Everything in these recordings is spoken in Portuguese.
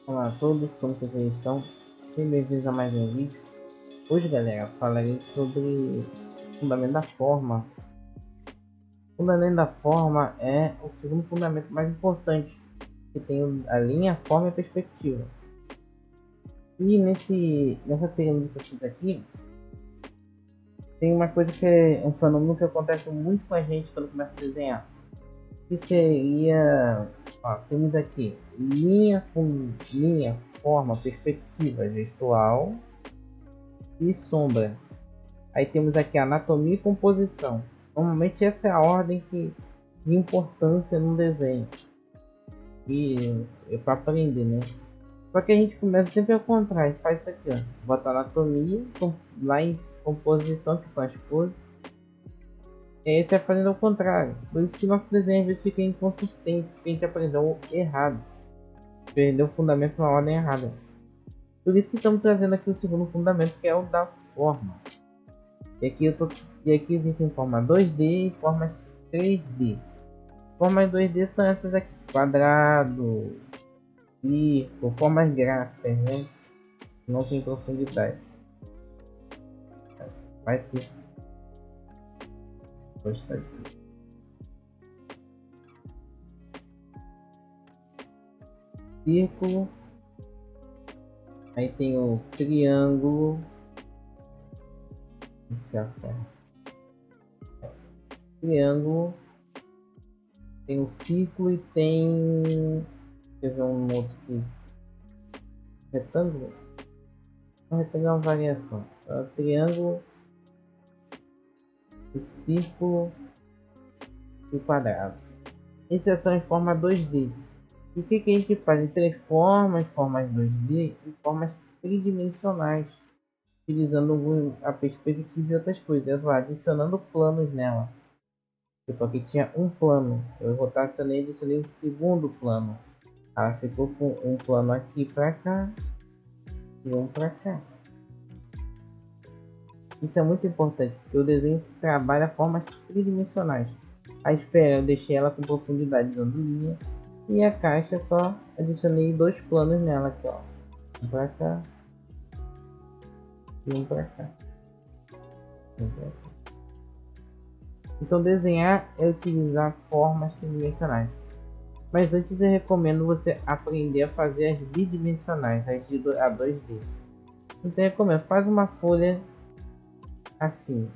Olá a todos, como que vocês estão? Sejam bem-vindos a mais um vídeo. Hoje, galera, falarei sobre o fundamento da forma. O fundamento da forma é o segundo fundamento mais importante, que tem a linha, a forma e a perspectiva. E nessa pirâmide que eu fiz aqui, tem uma coisa que é um fenômeno que acontece muito com a gente quando começa a desenhar. Que seria, ó, temos aqui linha, forma, perspectiva gestual e sombra. Aí temos aqui anatomia e composição. Normalmente essa é a ordem de importância no desenho. E é para aprender, né? Só que a gente começa sempre ao contrário. Faz isso aqui, ó. Bota anatomia, lá em composição, que são as poses. E aí você vai fazendo ao contrário. Por isso que nosso desenho às vezes fica inconsistente. Porque a gente aprendeu errado. Perdeu o fundamento na ordem errada. Por isso que estamos trazendo aqui o segundo fundamento, que é o da forma. E aqui existem formas 2D e formas 3D. Formas 2D são essas aqui: quadrado, círculo, formas gráficas, né? Não tem profundidade. Vai ser. Gostar disso. Círculo. Aí tem o triângulo. Triângulo. Tem o círculo e tem. Deixa eu ver um outro aqui. Retângulo. O retângulo é uma variação. É o triângulo, o círculo e o quadrado. Essas são em forma 2D. E o que a gente faz? A gente transforma as formas 2D em formas tridimensionais, utilizando a perspectiva e outras coisas. Eu vou adicionando planos nela. Tipo, aqui tinha um plano. Eu rotacionei e adicionei um segundo plano. Ela ficou com um plano aqui para cá e um para cá. Isso é muito importante, porque o desenho trabalha formas tridimensionais. A esfera eu deixei ela com profundidade usando linha. E a caixa só adicionei dois planos nela aqui, ó. Um pra cá e um pra cá. Então desenhar é utilizar formas tridimensionais. Mas antes eu recomendo você aprender a fazer as bidimensionais, as de a 2D. Então eu recomendo, faz uma folha assim.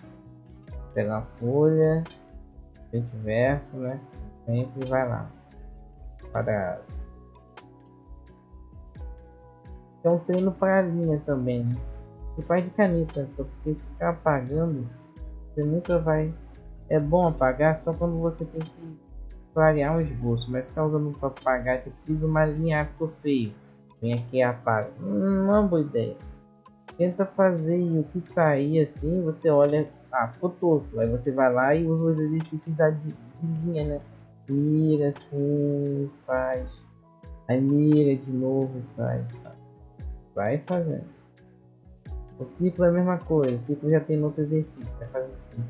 Pega a folha, frente e verso, né? Sempre vai lá. Quadrado. É um treino para a linha também, né? E faz de caneta, porque se ficar apagando, você nunca vai. É bom apagar só quando você tem que clarear um esboço, mas ficar usando para apagar, que fiz uma linha, ficou feio. Vem aqui e apaga. Não é uma boa ideia. Tenta fazer e o que sair assim, você olha, ficou tosco. Aí você vai lá e usa os exercícios de linha, né? Mira assim, faz. Aí mira de novo, faz. Vai fazendo. O ciclo é a mesma coisa, o ciclo já tem no outro exercício, vai fazer assim.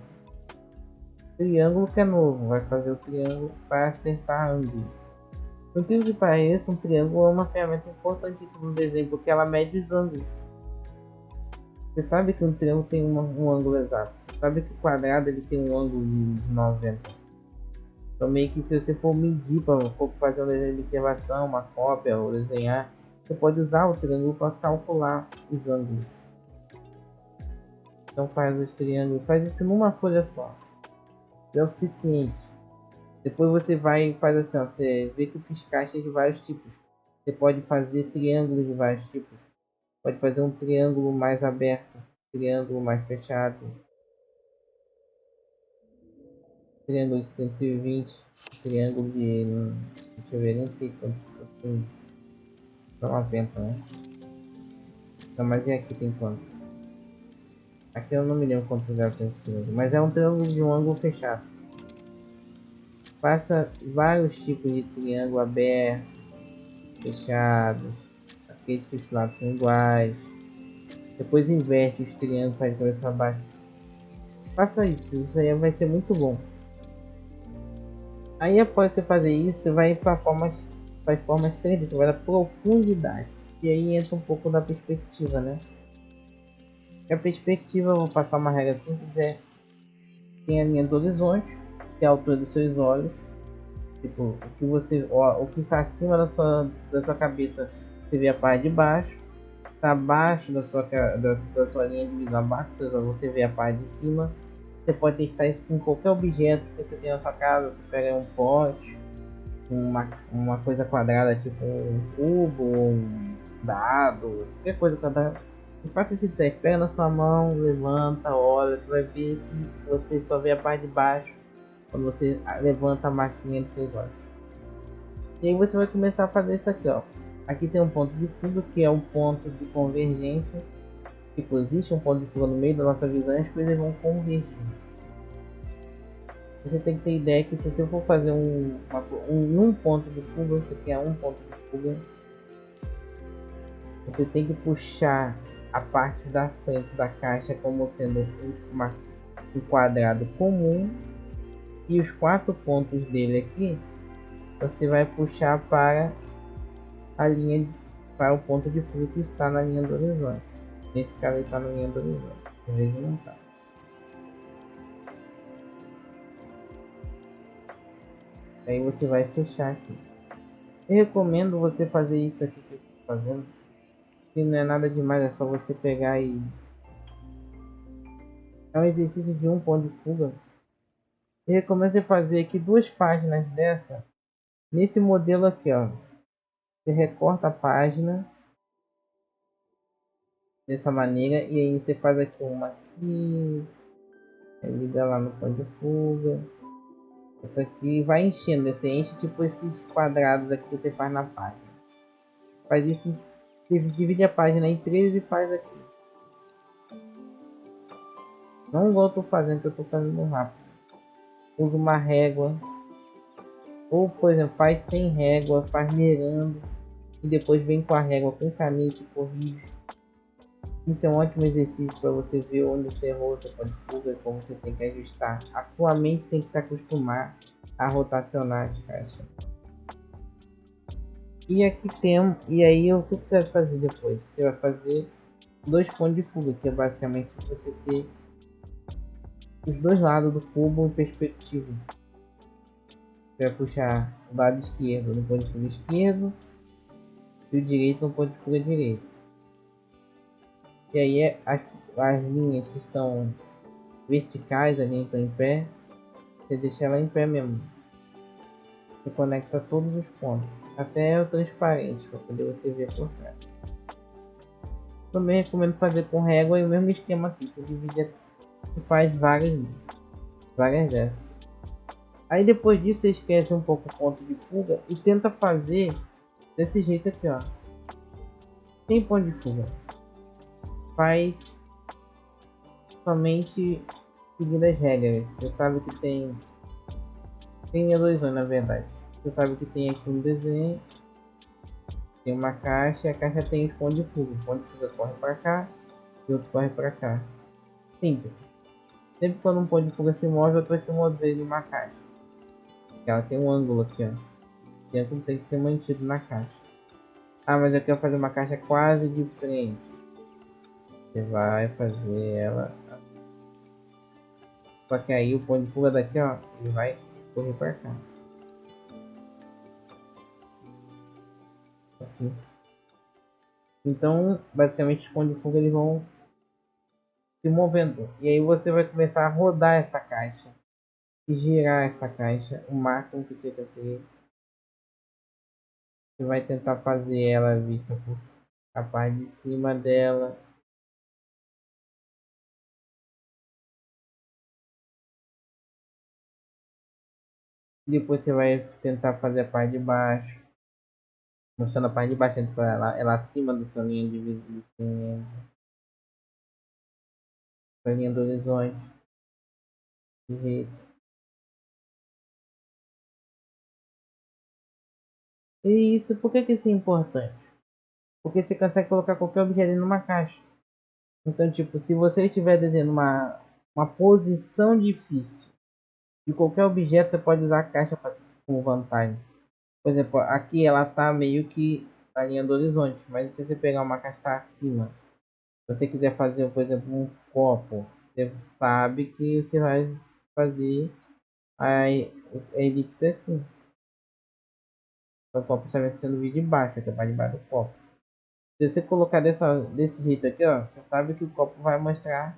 Triângulo que é novo, vai fazer o triângulo para acertar ângulo. Por que pareça, um triângulo é uma ferramenta importantíssima no desenho, porque ela mede os ângulos. Você sabe que um triângulo tem um ângulo exato. Você sabe que o quadrado ele tem um ângulo de 90. Então meio que se você for medir para fazer um desenho de observação, uma cópia ou desenhar, você pode usar o triângulo para calcular os ângulos. Então faz os triângulos, faz isso numa folha só. É o suficiente. Depois você vai e faz assim, ó, você vê que eu fiz caixas de vários tipos. Você pode fazer triângulos de vários tipos. Pode fazer um triângulo mais aberto, triângulo mais fechado, triângulo de 120, triângulo de, deixa eu ver, nem sei quanto, 90, né? Não, mas e aqui tem quanto? Aqui eu não me lembro quanto lugar tem esse triângulo, mas é um triângulo de um ângulo fechado. Faça vários tipos de triângulo aberto, fechado, aqueles que os lados são iguais. Depois inverte os triângulos para de cabeça para baixo. Faça isso aí vai ser muito bom. Aí após você fazer isso, você vai para faz formas 3D, você vai dar profundidade. E aí entra um pouco da perspectiva, né? A perspectiva, eu vou passar uma regra simples, tem a linha do horizonte, que é a altura dos seus olhos. Tipo, o que está acima da sua cabeça, você vê a parte de baixo. Está abaixo da sua linha de visão, abaixo dos seus olhos, você vê a parte de cima. Você pode testar isso com qualquer objeto que você tem na sua casa. Você pega um pote, uma coisa quadrada, tipo um cubo, um dado, qualquer coisa quadrada. E faça esse teste, pega na sua mão, levanta, olha, você vai ver que você só vê a parte de baixo quando você levanta a maquininha dos seus olhos. E aí você vai começar a fazer isso aqui, ó. Aqui tem um ponto de fuga, que é um ponto de convergência. Tipo, existe um ponto de fuga no meio da nossa visão e as coisas vão convergir. Você tem que ter ideia que se você for fazer um ponto de fuga, você quer um ponto de fuga, você tem que puxar a parte da frente da caixa como sendo um quadrado comum, e os 4 pontos dele aqui você vai puxar para a linha, para o ponto de fuga que está na linha do horizonte. Nesse caso aí está na linha do horizonte, às vezes não está. Aí você vai fechar aqui. Eu recomendo você fazer isso aqui que eu estou fazendo, que não é nada demais, é só você pegar e é um exercício de um ponto de fuga. Eu recomendo você fazer aqui 2 páginas dessa, nesse modelo aqui, ó. Você recorta a página dessa maneira e aí você faz aqui uma aqui, liga lá no ponto de fuga. Essa aqui vai enchendo, você enche tipo esses quadrados aqui que você faz na página. Faz isso, divide a página em 3 e faz aqui. Não igual eu tô fazendo, que eu tô fazendo rápido. Usa uma régua. Ou, por exemplo, faz sem régua, faz mirando. E depois vem com a régua com caneta e corrige. Isso é um ótimo exercício para você ver onde você errou, você pode fuga, como você tem que ajustar. A sua mente tem que se acostumar a rotacionar as caixas. E aqui tem, e aí o que você vai fazer depois? Você vai fazer 2 pontos de fuga, que é basicamente você ter os dois lados do cubo em perspectiva. Você vai puxar o lado esquerdo no ponto de fuga esquerdo e o direito no ponto de fuga direito. E aí as linhas que estão verticais, a linha que está em pé, você deixa ela em pé mesmo. Você conecta todos os pontos, até o transparente, para poder você ver por trás. Também recomendo fazer com régua e o mesmo esquema aqui. Você divide e faz várias dessas. Aí depois disso você esquece um pouco o ponto de fuga e tenta fazer desse jeito aqui, ó. Sem ponto de fuga. Faz somente seguindo as regras. Você sabe que tem ilusões, na verdade. Você sabe que tem aqui um desenho, tem uma caixa, e a caixa tem os pontos de fuga. O ponto de fuga corre para cá e outro corre para cá. Simples. Sempre quando um ponto de fuga se move, outro vai se mover numa caixa. Ela tem um ângulo aqui, ó. E ângulo tem que ser mantido na caixa. Ah, mas eu quero fazer uma caixa quase de frente. Você vai fazer ela. Só que aí o ponto de fuga daqui, ó, ele vai correr para cá. Assim. Então, basicamente, os pontos de fuga eles vão se movendo. E aí você vai começar a rodar essa caixa. E girar essa caixa o máximo que você conseguir. Você vai tentar fazer ela vista por a parte de cima dela. Depois você vai tentar fazer a parte de baixo. Mostrando a parte de baixo, ela acima do seu linha de visão, sua linha do horizonte. Direito. E isso, por que isso é importante? Porque você consegue colocar qualquer objeto numa caixa. Então, tipo, se você estiver desenhando uma posição difícil de qualquer objeto, você pode usar a caixa como vantagem. Por exemplo, aqui ela tá meio que na linha do horizonte, mas se você pegar uma caixa que tá acima, se você quiser fazer, por exemplo, um copo, você sabe que você vai fazer a elipse assim. Então, o copo está sendo visto de baixo, que é para debaixo do copo. Se você colocar desse jeito aqui, ó, você sabe que o copo vai mostrar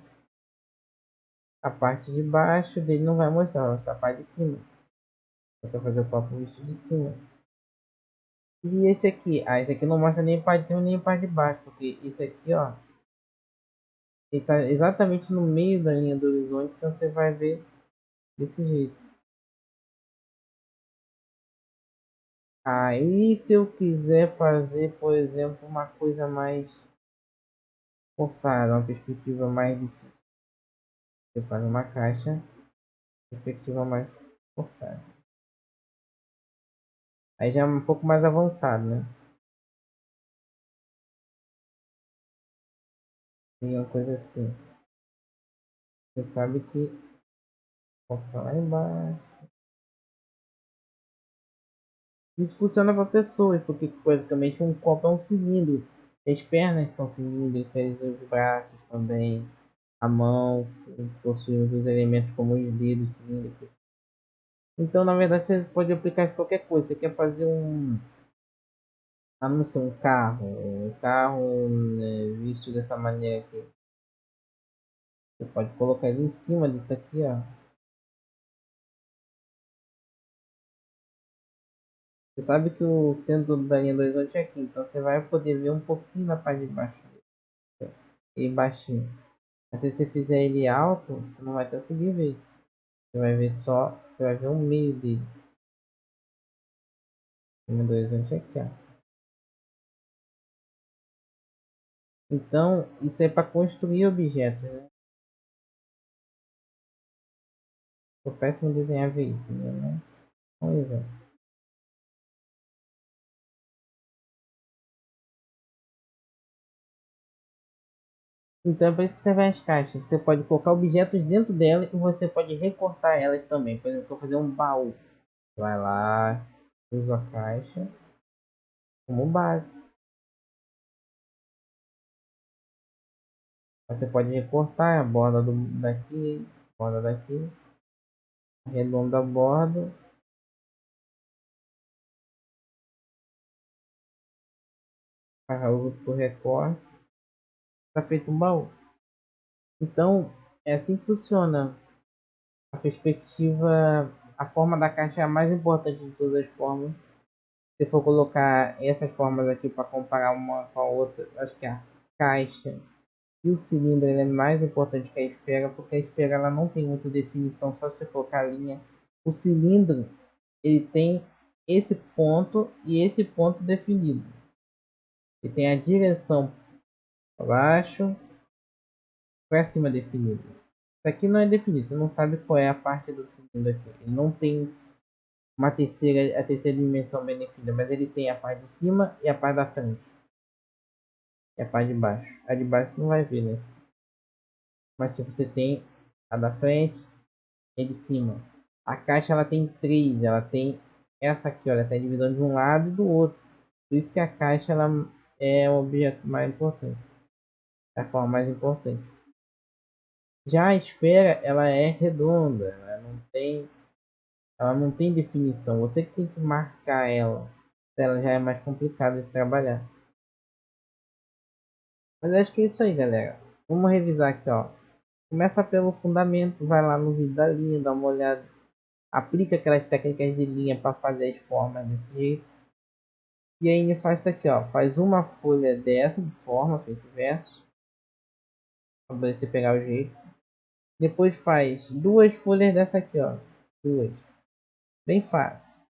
a parte de baixo dele, não vai mostrar, vai mostrar a parte de cima. Você vai fazer o copo visto de cima. E esse aqui? Ah, esse aqui não mostra nem a parte de cima nem a parte de baixo, porque esse aqui, ó, ele tá exatamente no meio da linha do horizonte, então você vai ver desse jeito. Ah, e se eu quiser fazer, por exemplo, uma coisa mais forçada, uma perspectiva mais difícil? Você faz uma caixa, perspectiva mais forçada. Aí já é um pouco mais avançado, né? Tem uma coisa assim. Você sabe que. Opa, lá embaixo. Isso funciona para pessoas, porque basicamente um copo é um cilindro. As pernas são cilíndricas, os braços também, a mão possui os elementos como os dedos cilíndricos. Então, na verdade, você pode aplicar de qualquer coisa. Você quer fazer não sei, um carro né, visto dessa maneira aqui. Você pode colocar ele em cima disso aqui, ó. Você sabe que o centro da linha do horizonte é aqui, então você vai poder ver um pouquinho na parte de baixo e baixinho. Mas se você fizer ele alto, você não vai conseguir ver. Você vai ver só, você vai ver o meio dele. A linha do horizonte é aqui, ó. Então, isso é para construir objetos, né? Eu péssimo em desenhar veículos, né? Um exemplo. Então, é para isso que servem as caixas. Você pode colocar objetos dentro dela e você pode recortar elas também. Por exemplo, eu vou fazer um baú. Vai lá, usa a caixa como base. Você pode recortar a borda daqui, borda daqui, arredonda a borda, usa o recorte, está feito um baú. Então, é assim que funciona. A perspectiva, a forma da caixa é a mais importante de todas as formas. Se for colocar essas formas aqui para comparar uma com a outra, acho que a caixa e o cilindro é mais importante que a esfera, porque a esfera ela não tem muita definição, só se colocar a linha. O cilindro ele tem esse ponto e esse ponto definido. Ele tem a direção para baixo, para cima definido. Isso aqui não é definido, você não sabe qual é a parte do cilindro aqui. Ele não tem a terceira dimensão bem definida, mas ele tem a parte de cima e a parte da frente. E a parte de baixo. A de baixo você não vai ver, né? Mas tipo, você tem a da frente e de cima. A caixa ela tem três, ela tem essa aqui, olha, tem a divisão de um lado e do outro. Por isso que a caixa ela é o objeto mais importante, é a forma mais importante. Já a esfera ela é redonda, ela não tem definição. Você que tem que marcar ela. Ela já é mais complicada de trabalhar. Mas acho que é isso aí, galera. Vamos revisar aqui, ó. Começa pelo fundamento, vai lá no vídeo da linha, dá uma olhada. Aplica aquelas técnicas de linha para fazer as formas desse jeito. E aí ele faz isso aqui, ó. Faz uma folha dessa de forma, feito verso. Para você pegar o jeito. Depois faz duas folhas dessa aqui, ó. Duas. Bem fácil.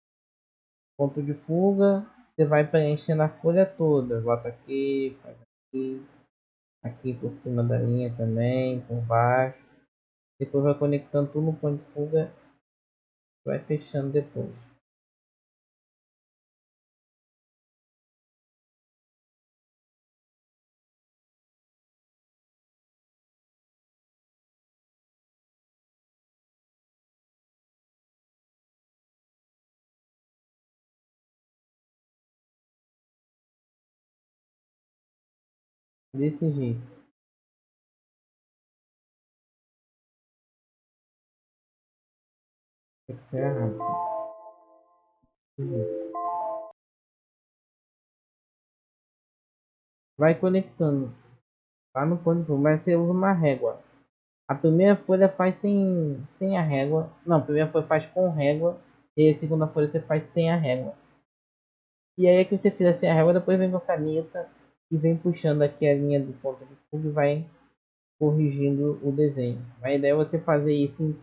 Ponto de fuga. Você vai preenchendo a folha toda. Bota aqui, faz aqui. Aqui por cima da linha também, por baixo. Depois vai conectando tudo no ponto de fuga. Vai fechando depois. Desse jeito. Tem que ser rápido. Desse jeito. Vai conectando lá no ponto de fundo, mas você usa uma régua. A primeira folha faz sem a régua. Não, a primeira folha faz com régua. E a segunda folha você faz sem a régua. E aí é que você fizer sem a régua, depois vem com a caneta e vem puxando aqui a linha do ponto de fuga e vai corrigindo o desenho. A ideia é você fazer isso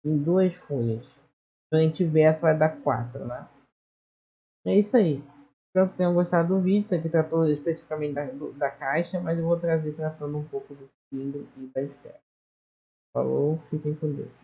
em duas folhas. Se a gente verso vai dar quatro, né? É isso aí. Espero que tenham gostado do vídeo. Isso aqui tratou especificamente da caixa, mas eu vou trazer tratando um pouco do cilindro e da esfera. Falou, fiquem com Deus.